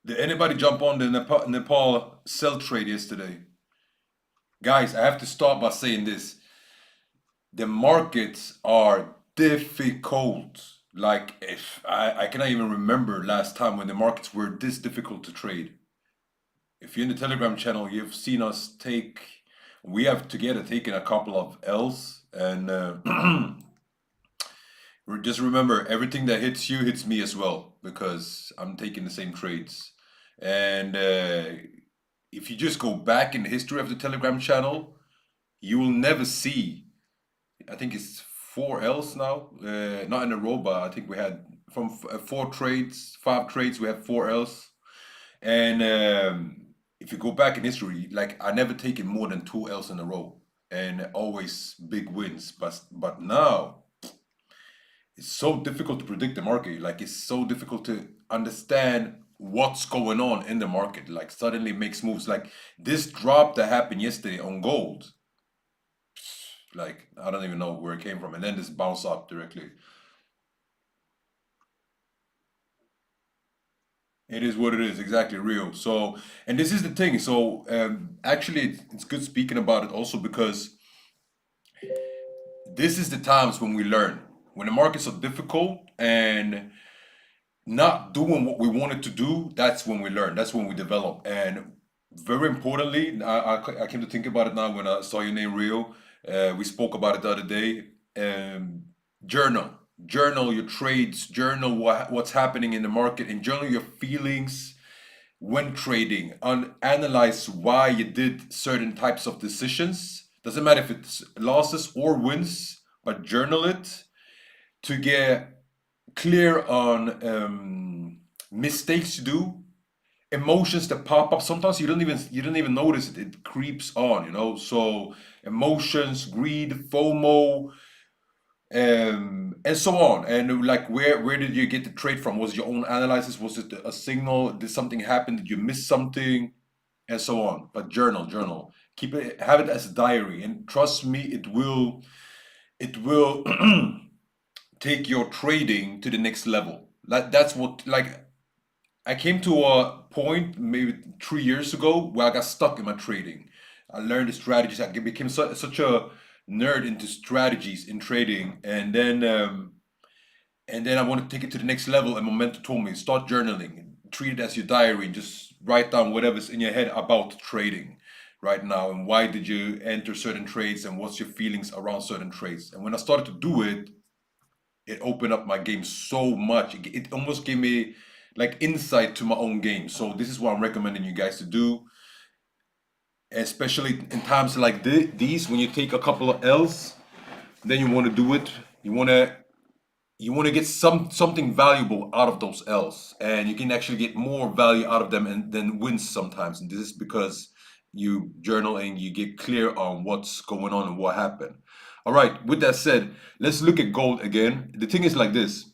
Did anybody jump on the Nepal sell trade yesterday? Guys, I have to start by saying this. The markets are difficult. Like, if I cannot even remember last time when the markets were this difficult to trade. If you're in the Telegram channel, you've seen us we have together taken a couple of L's, and just remember, everything that hits you hits me as well, because I'm taking the same trades. And if you just go back in the history of the Telegram channel, you will never see, I think it's 4 L's now, not in a row, but I think we had from 5 trades, we have 4 L's. And if you go back in history, like, I never taken more than 2 L's in a row, and always big wins. But now it's so difficult to predict the market. Like, it's so difficult to understand what's going on in the market. Like, suddenly makes moves. Like this drop that happened yesterday on gold. Like, I don't even know where it came from, and then this bounce up directly. It is what it is, exactly, real. So, and this is the thing. So, actually, it's good speaking about it also, because this is the times when we learn. When the markets are difficult and not doing what we wanted to do, that's when we learn. That's when we develop. And very importantly, I came to think about it now when I saw your name, Rio. We spoke about it the other day. Journal. Journal your trades, journal what's happening in the market, and journal your feelings when trading. Analyze why you did certain types of decisions. Doesn't matter if it's losses or wins, but journal it to get clear on mistakes you do, emotions that pop up. Sometimes you don't even notice it. It creeps on, So emotions, greed, FOMO, and so on. And like, where did you get the trade from? Was it your own analysis? Was it a signal? Did something happen? Did you miss something? And so on. But journal. Keep it, have it as a diary, and trust me, it will take your trading to the next level. That's what, like, I came to a point maybe 3 years ago where I got stuck in my trading. I learned the strategies. I became such a nerd into strategies in trading, and then I want to take it to the next level. And my mentor told me, start journaling, treat it as your diary, and just write down whatever's in your head about trading right now, and why did you enter certain trades, and what's your feelings around certain trades. And when I started to do it, it opened up my game so much. It almost gave me like insight to my own game. So this is what I'm recommending you guys to do, especially in times like these, when you take a couple of L's. Then you want to do it. You want to get something valuable out of those L's, and you can actually get more value out of them and then wins sometimes. And this is because you journal and you get clear on what's going on and what happened. All right, with that said, let's look at gold again. The thing is like this.